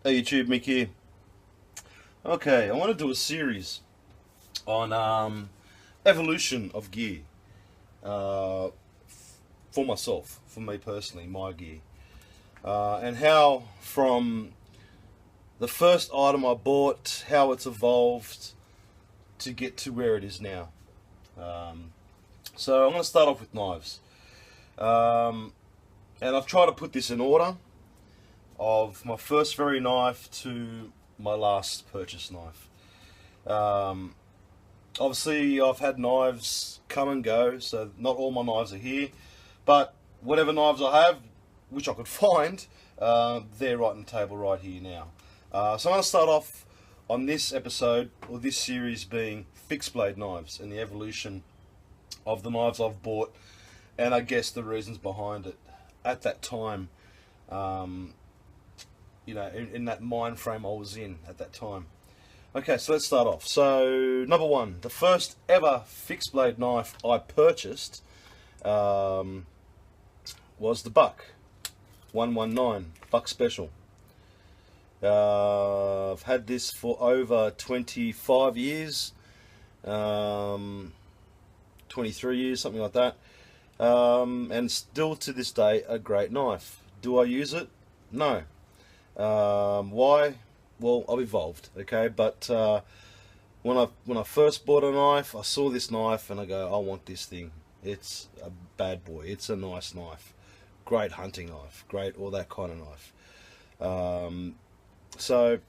Hey YouTube, Mick here. Okay, I want to do a series on evolution of gear uh, for myself, for me personally, my gear, and how from the first item I bought, how it's evolved to get to where it is now. Um, so I'm going to start off with knives, and I've tried to put this in order of my first very knife to my last purchase knife. Um, Obviously, I've had knives come and go, so not all my knives are here. But whatever knives I have, which I could find, they're right on the table right here now. So I'm going to start off on this episode, or this series, being fixed blade knives and the evolution of the knives I've bought, and I guess the reasons behind it at that time. Um, in that mind frame I was in at that time. Okay, so let's start off. So, number one, the first ever fixed blade knife I purchased was the Buck 119 Buck Special. I've had this for over 25 years, 23 years, something like that, and still to this day a great knife. Do I use it? No. Why? Well, I've evolved, okay, but when I first bought a knife, I saw this knife and I go, I want this thing. It's a bad boy. It's a nice knife, great hunting knife, great all that kind of knife. So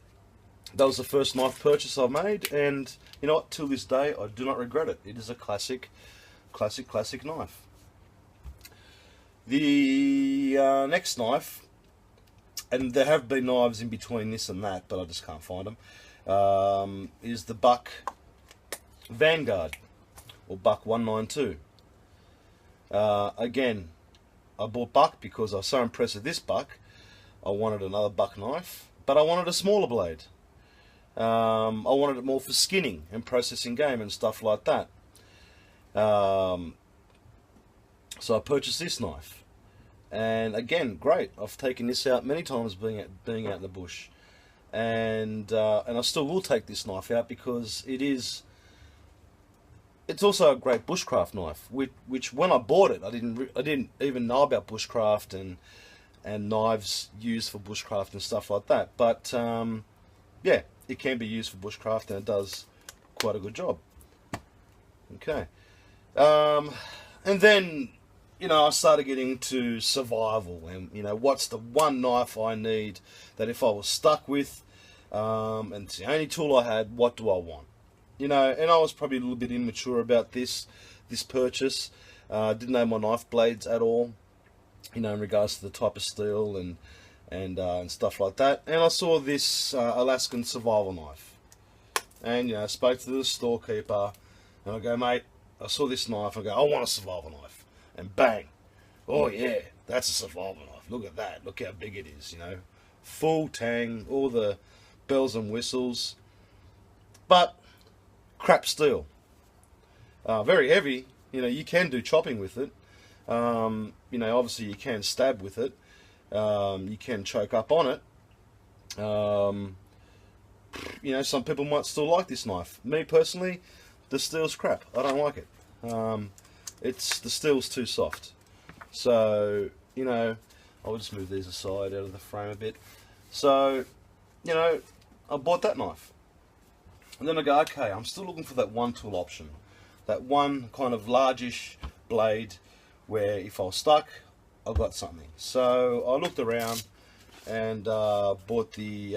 that was the first knife purchase I've made, and you know what? Till this day, I do not regret it. It is a classic knife. The next knife. And there have been knives in between this and that, but I just can't find them, is the Buck Vanguard, or Buck 192. Again, I bought Buck because I was so impressed with this Buck. I wanted another Buck knife, but I wanted a smaller blade. I wanted it more for skinning and processing game and stuff like that. So I purchased this knife. And again, great. I've taken this out many times being out in the bush, and I still will take this knife out because it's also a great bushcraft knife. Which when I bought it, I didn't even know about bushcraft and knives used for bushcraft and stuff like that. But yeah, it can be used for bushcraft and it does quite a good job. Okay, and then, I started getting to survival, and what's the one knife I need that if I was stuck with, and it's the only tool I had, what do I want? And I was probably a little bit immature about this purchase. Didn't know my knife blades at all, in regards to the type of steel and stuff like that. And I saw this Alaskan survival knife, and I spoke to the storekeeper, and I go, mate, I saw this knife. I go, I want a survival knife. And bang, oh yeah, that's a survival knife. Look at that, look how big it is, full tang, all the bells and whistles, but crap steel. Very heavy. You can do chopping with it. Obviously you can stab with it. You can choke up on it. Some people might still like this knife. Me personally, the steel's crap. I don't like it. The steel's too soft. So, I'll just move these aside out of the frame a bit. So, I bought that knife. And then I go, okay, I'm still looking for that one tool option. That one kind of largish blade where if I was stuck, I've got something. So I looked around and bought the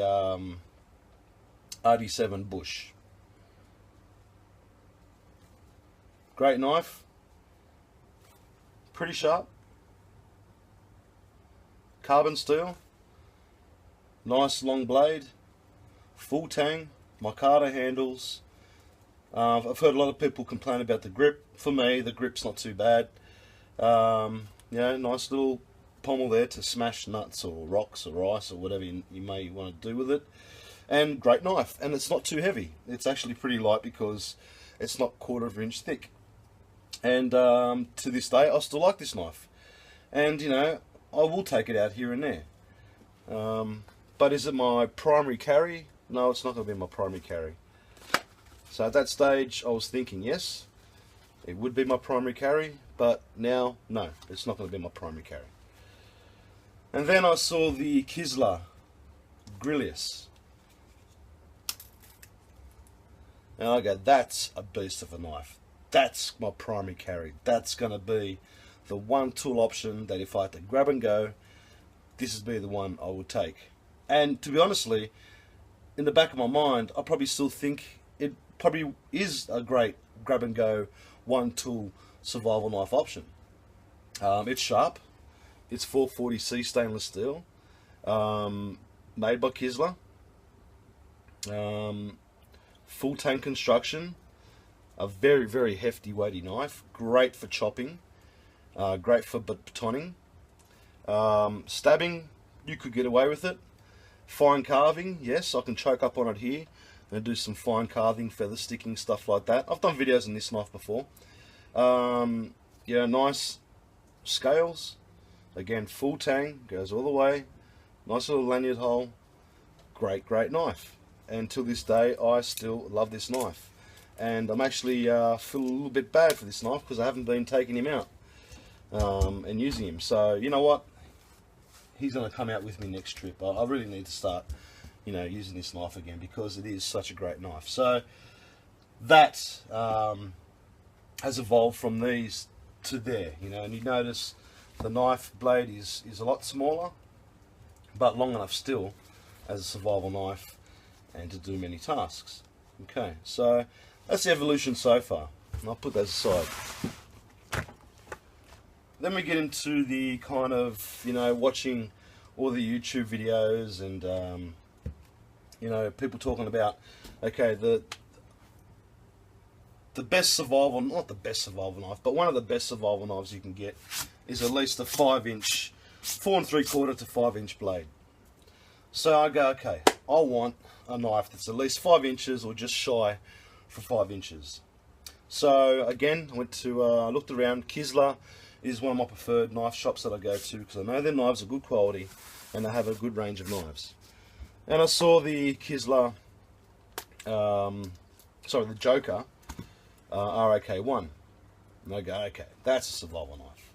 RD7 Bush. Great knife. Pretty sharp, carbon steel, nice long blade, full tang, micarta handles. I've heard a lot of people complain about the grip. For me, the grip's not too bad. Nice little pommel there to smash nuts or rocks or ice or whatever you may want to do with it. And great knife, and it's not too heavy. It's actually pretty light because it's not 1/4 inch thick. And to this day, I still like this knife. And, I will take it out here and there. But But is it my primary carry? No, it's not going to be my primary carry. So at that stage, I was thinking, yes, it would be my primary carry, but now, no, it's not going to be my primary carry. And then I saw the Kisler Grillius. And I go, that's a beast of a knife. That's my primary carry. That's going to be the one tool option that if I had to grab and go, this would be the one I would take. And to be honestly, in the back of my mind, I probably still think it probably is a great grab and go one tool survival knife option. It's sharp. It's 440C stainless steel, made by Kisler. Full tank construction, a very, very hefty weighty knife, great for chopping, great for batoning. Stabbing, you could get away with it. Fine carving, yes, I can choke up on it here and do some fine carving, feather sticking, stuff like that. I've done videos on this knife before. Yeah, nice scales, again full tang, goes all the way, nice little lanyard hole, great knife. And till this day I still love this knife, and I'm actually feel a little bit bad for this knife because I haven't been taking him out and using him. So you know what, he's going to come out with me next trip. I really need to start, you know, using this knife again because it is such a great knife. So that has evolved from these to there, you know, and you notice the knife blade is a lot smaller but long enough still as a survival knife and to do many tasks. Okay, so that's the evolution so far, and I'll put those aside. Then we get into the kind of, you know, watching all the YouTube videos and you know, people talking about, okay, the best survival, not the best survival knife, but one of the best survival knives you can get is at least a 5-inch, 4 3/4 to 5-inch blade. So I go, okay, I want a knife that's at least 5 inches or just shy for 5 inches. So again, I went to, looked around. Kisler is one of my preferred knife shops that I go to because I know their knives are good quality and they have a good range of knives. And I saw the Kisler, sorry, the Joker RAK1. And I go, okay, that's a survival knife.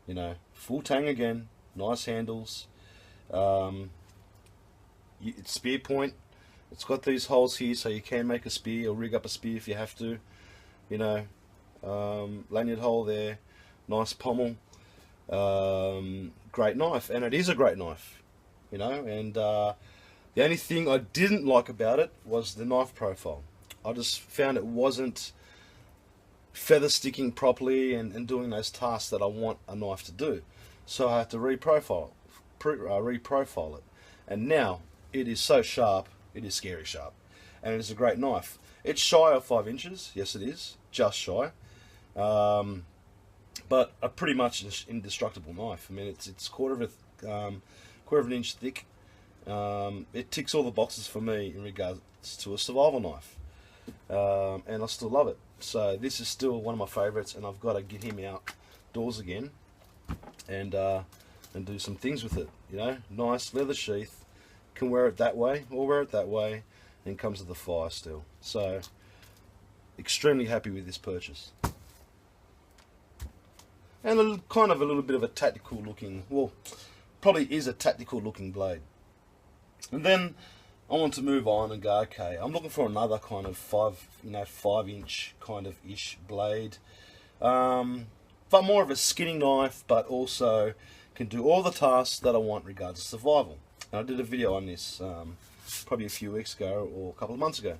You know, full tang again, nice handles. It's spear point. It's got these holes here so you can make a spear or rig up a spear if you have to. You know, lanyard hole there, nice pommel. Great knife, and it is a great knife. You know, and the only thing I didn't like about it was the knife profile. I just found it wasn't feather sticking properly and doing those tasks that I want a knife to do. So I had to reprofile it. And now it is so sharp, it is scary sharp. And it is a great knife. It's shy of 5 inches, yes it is, just shy. But a pretty much indestructible knife. I mean, it's quarter of an inch thick. It ticks all the boxes for me in regards to a survival knife. And I still love it. So this is still one of my favourites, and I've got to get him outdoors again and do some things with it. You know, nice leather sheath. Can wear it that way or wear it that way, and comes with the fire still. So extremely happy with this purchase. And kind of a little bit of a tactical looking, well, probably is a tactical looking blade. And then I want to move on and go, okay, I'm looking for another kind of 5-inch kind of ish blade, but more of a skinning knife, but also can do all the tasks that I want in regards to survival. And I did a video on this probably a few weeks ago or a couple of months ago,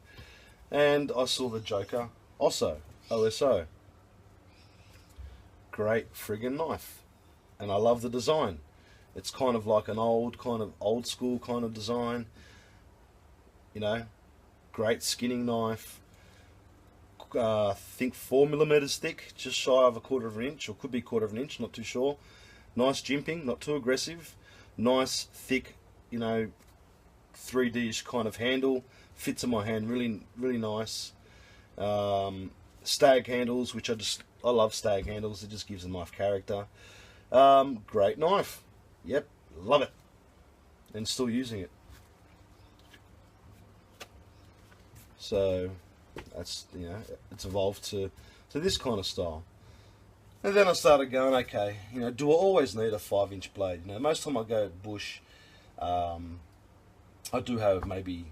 and I saw the Joker OSO. Great friggin' knife, and I love the design. It's kind of like an old school kind of design. You know, great skinning knife. I think 4mm thick, just shy of a quarter of an inch, or could be quarter of an inch, not too sure. Nice jimping, not too aggressive. Nice thick, you know, 3D-ish kind of handle. Fits in my hand really, really nice. Stag handles, which I love stag handles. It just gives a knife character. Great knife. Yep, love it. and still using it. So that's, you know, it's evolved to this kind of style. And then I started going, okay, you know, do I always need a 5-inch blade? You know, most time I go bush, I do have maybe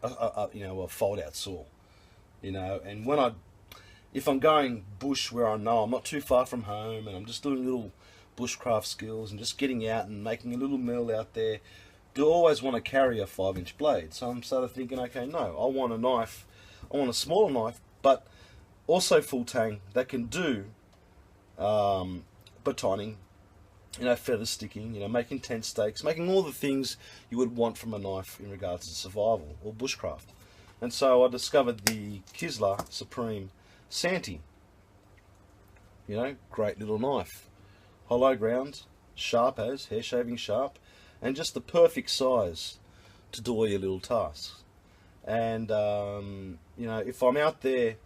a fold-out saw, you know, and if I'm going bush where I know I'm not too far from home and I'm just doing little bushcraft skills and just getting out and making a little meal out there, do I always want to carry a 5-inch blade? So I'm started thinking, okay, no, I want a knife, I want a smaller knife, but also full tang that can do batoning, you know, feather sticking, you know, making tent stakes, making all the things you would want from a knife in regards to survival or bushcraft. And so I discovered the Kisler Supreme Santee. You know, great little knife, hollow ground, sharp as hair shaving sharp, and just the perfect size to do all your little tasks. And you know, if I'm out there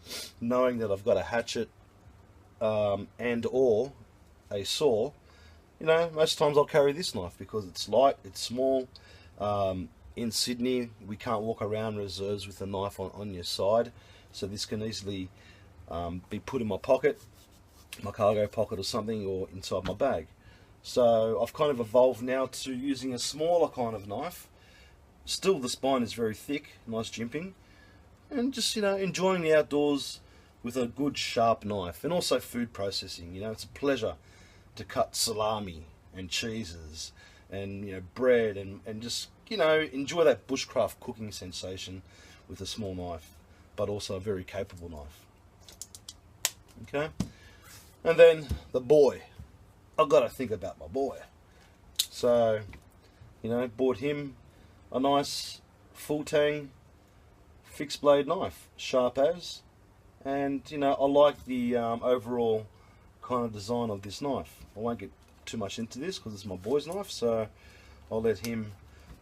knowing that I've got a hatchet and or a saw, you know, most times I'll carry this knife because it's light, it's small. In Sydney, we can't walk around reserves with a knife on your side, so this can easily be put in my pocket, my cargo pocket or something, or inside my bag. So I've kind of evolved now to using a smaller kind of knife. Still, the spine is very thick, nice jimping, and just, you know, enjoying the outdoors with a good sharp knife. And also food processing, you know, it's a pleasure to cut salami and cheeses and, you know, bread and just, you know, enjoy that bushcraft cooking sensation with a small knife, but also a very capable knife. Okay, and then the boy. I've got to think about my boy. So, you know, bought him a nice full tang fixed blade knife, sharp as, and, you know, I like the overall kind of design of this knife. I won't get too much into this because it's my boy's knife, so I'll let him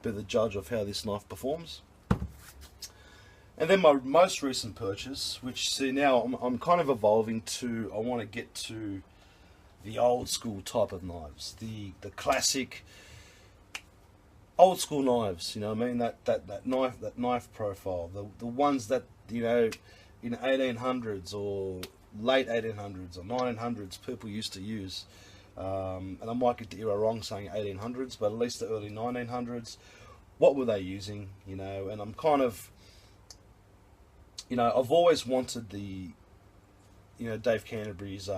be the judge of how this knife performs. And then my most recent purchase, which, see, now I'm kind of evolving to, I want to get to the old school type of knives, the classic old school knives, you know what I mean, that knife profile, the ones that, you know, in 1800s or late 1800s or 1900s people used to use, and I might get the era wrong saying 1800s, but at least the early 1900s. What were they using, you know? And I'm kind of, you know, I've always wanted the, you know, Dave Canterbury's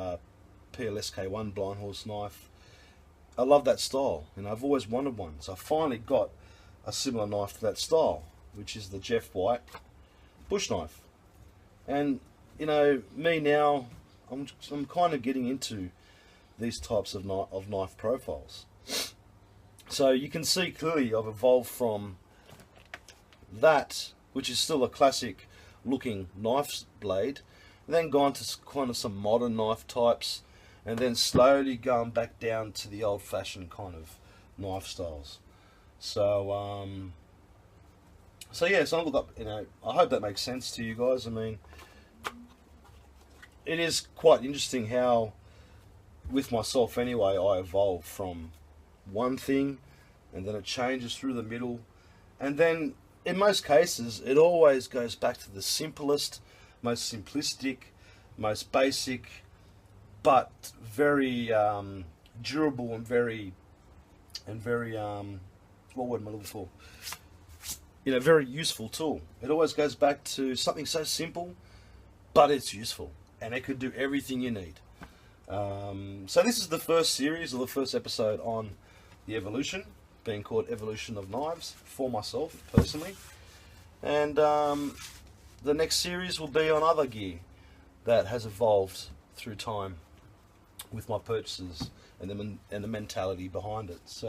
PLSK1 blind horse knife. I love that style, and I've always wanted one, so I finally got a similar knife to that style, which is the Jeff White bush knife. And, you know, me now, I'm kind of getting into these types of knife profiles. So you can see clearly I've evolved from that, which is still a classic looking knife blade, and then gone to kind of some modern knife types, and then slowly going back down to the old-fashioned kind of knife styles. So, so yeah, so look up, you know, I hope that makes sense to you guys. I mean, it is quite interesting how, with myself anyway, I evolve from one thing, and then it changes through the middle, and then in most cases, it always goes back to the simplest, most simplistic, most basic, but very durable and very what word am I looking for? You know, very useful tool. It always goes back to something so simple, but it's useful, and it could do everything you need. So this is the first series, or the first episode on the evolution, being called Evolution of Knives for myself personally, and the next series will be on other gear that has evolved through time with my purchases and the mentality behind it. So